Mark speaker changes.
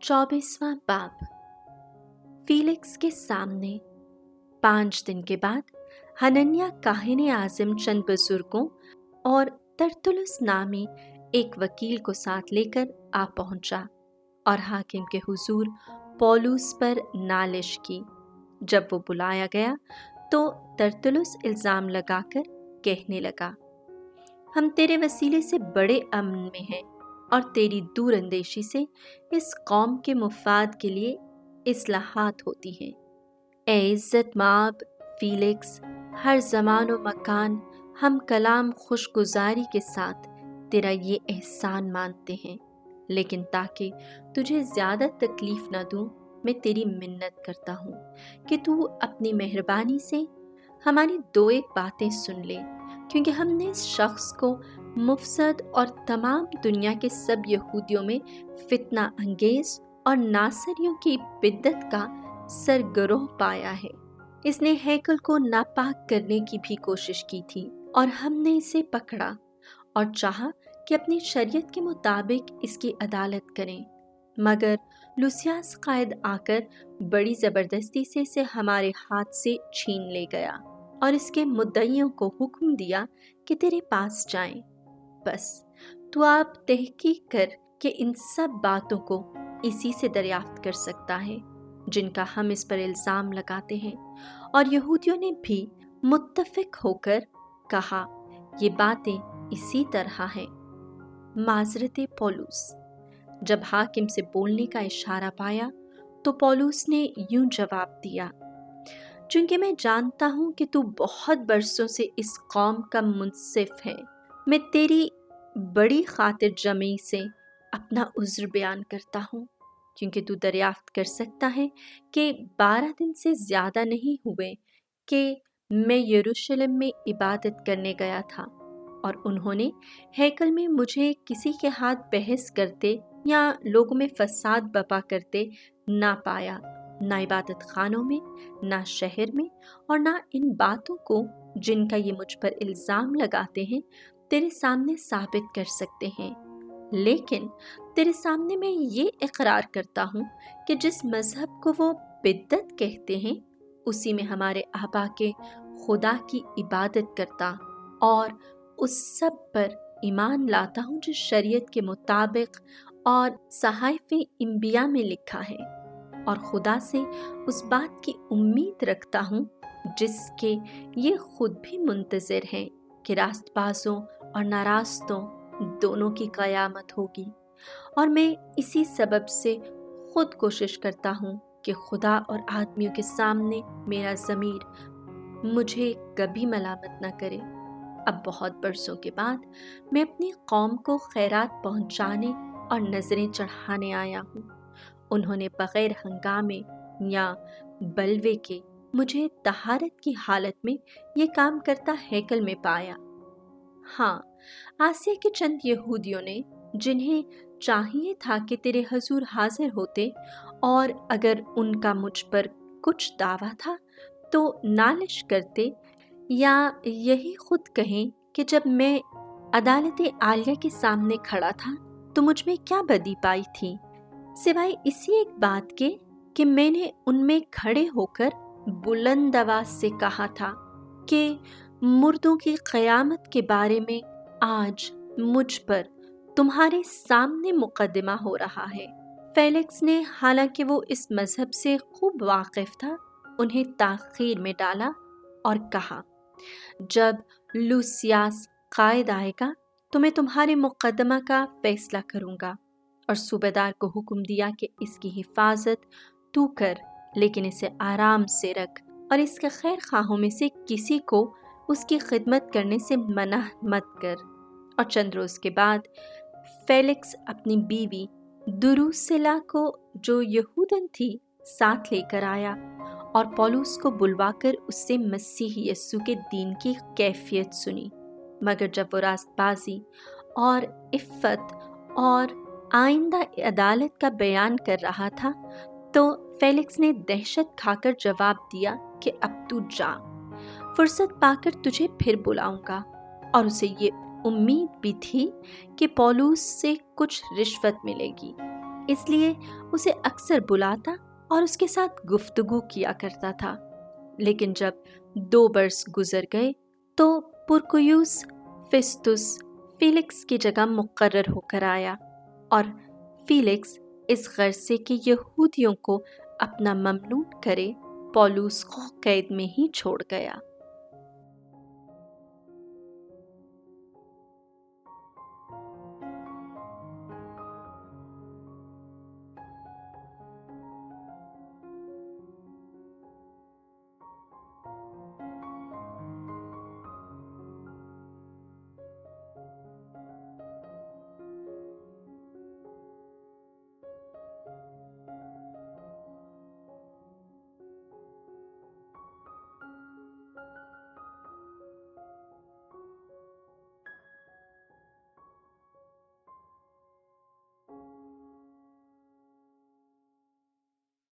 Speaker 1: 24वां बाब। फीलिक्स के सामने। 5 दिन के बाद हनन्याह काहिने आज़िम चंद बुजुर्गों और तरतुलुस नामी एक वकील को साथ लेकर आ पहुंचा और हाकिम के हुजूर पौलुस पर नालिश की। जब वो बुलाया गया तो तरतुलुस इल्ज़ाम लगाकर कहने लगा, हम तेरे वसीले से बड़े अमन में हैं और तेरी दूर अंदेशी से इस कौम के मुफाद के लिए इस्लाहात होती हैं। ए इज़्ज़त माब फीलिक्स, हर ज़मान व मकान हम कलाम खुशगुजारी के साथ तेरा ये एहसान मानते हैं, लेकिन ताकि तुझे ज़्यादा तकलीफ़ न दूँ, मैं तेरी मिन्नत करता हूँ कि तू अपनी मेहरबानी से हमारी 2-1 बातें सुन ले, क्योंकि हमने इस शख्स को मुफसद और तमाम दुनिया के सब यहूदियों में फितना अंगेज और नासरियों की बिद्दत का सरगरोह पाया है। इसने हैकल को नापाक करने की भी कोशिश की थी और हमने इसे पकड़ा और चाहा कि अपनी शरीयत के मुताबिक इसकी अदालत करें, मगर लुसियास कायद आकर बड़ी ज़बरदस्ती से इसे हमारे हाथ से छीन ले गया और इसके मुद्दइयों को हुक्म दिया कि तेरे पास जाएं। बस तू आप तहकीक कर कि इन सब बातों को इसी से दरियाफ्त कर सकता है जिनका हम इस पर इल्ज़ाम लगाते हैं। और यहूदियों ने भी मुत्तफिक होकर कहा, ये बातें इसी तरह हैं। माजरत पौलुस। जब हाकिम से बोलने का इशारा पाया तो पौलुस ने यूं जवाब दिया, चूंकि मैं जानता हूं कि तू बहुत बरसों से इस कौम का मुंसिफ है, मैं तेरी बड़ी खातिर जमी से अपना उज़्र बयान करता हूँ, क्योंकि तू दरियाफ्त कर सकता है कि 12 दिन से ज़्यादा नहीं हुए कि मैं यरूशलेम में इबादत करने गया था और उन्होंने हैकल में मुझे किसी के हाथ बहस करते या लोगों में फसाद बपा करते ना पाया, ना इबादत खानों में, ना शहर में, और ना इन बातों को जिनका ये मुझ पर इल्ज़ाम लगाते हैं तेरे सामने साबित कर सकते हैं। लेकिन तेरे सामने मैं ये इकरार करता हूँ कि जिस मज़हब को वो बिद्दत कहते हैं उसी में हमारे आबा के खुदा की इबादत करता और उस सब पर ईमान लाता हूँ जो शरीयत के मुताबिक और सहाइफ़े इंबिया में लिखा है, और खुदा से उस बात की उम्मीद रखता हूँ जिसके ये खुद भी मुंतज़िर हैं कि रास्तबाजों और नारास्तों दोनों की क़यामत होगी। और मैं इसी सबब से खुद कोशिश करता हूँ कि खुदा और आदमियों के सामने मेरा ज़मीर मुझे कभी मलामत न करे। अब बहुत बरसों के बाद मैं अपनी कौम को खैरात पहुँचाने और नज़रें चढ़ाने आया हूँ। उन्होंने बग़ैर हंगामे या बलवे के मुझे तहारत की हालत में ये काम करता हैकल में पाया। हाँ, आसिया के चंद यहूदियों ने, जिन्हें चाहिए था कि तेरे हजूर हाजिर होते और अगर उनका मुझ पर कुछ दावा था तो नालिश करते या यही खुद कहें कि जब मैं अदालत आलिया के सामने खड़ा था तो मुझ में क्या बदी पाई थी, सिवाय इसी एक बात के कि मैंने उनमें खड़े होकर बुलंद आवाज से कहा था कि मुर्दों की क़यामत के बारे में आज मुझ पर तुम्हारे सामने मुकदमा हो रहा है। फेलिक्स ने, हालांकि वो इस मज़हब से खूब वाकिफ था, उन्हें ताख़ीर में डाला और कहा, जब लूसियास कायद आएगा तो मैं तुम्हारे मुकदमा का फैसला करूँगा। और सूबेदार को हुक्म दिया कि इसकी हिफाजत तू कर, लेकिन इसे आराम से रख और इसके खैर खाहों में से किसी को उसकी खिदमत करने से मना मत कर। और चंद रोज़ के बाद फेलिक्स अपनी बीवी दुरुसिला को, जो यहूदन थी, साथ लेकर आया और पौलुस को बुलवाकर उससे मसीह यस्सु के दीन की कैफियत सुनी। मगर जब वो रास्तबाजी और इफ़्फ़त और आइंदा अदालत का बयान कर रहा था तो फेलिक्स ने दहशत खाकर जवाब दिया कि अब तू जा, फुर्सत पाकर तुझे फिर बुलाऊंगा। और उसे ये उम्मीद भी थी कि पौलुस से कुछ रिश्वत मिलेगी। اس لیے اسے اکثر بلاتا اور اس کے ساتھ گفتگو کیا کرتا تھا۔ لیکن جب 2 برس گزر گئے تو پرکیوس فیسٹس فیلکس کی جگہ مقرر ہو کر آیا، اور فیلکس اس غرض سے کہ یہودیوں کو اپنا ممنون کرے، پولس کو قید میں ہی چھوڑ گیا۔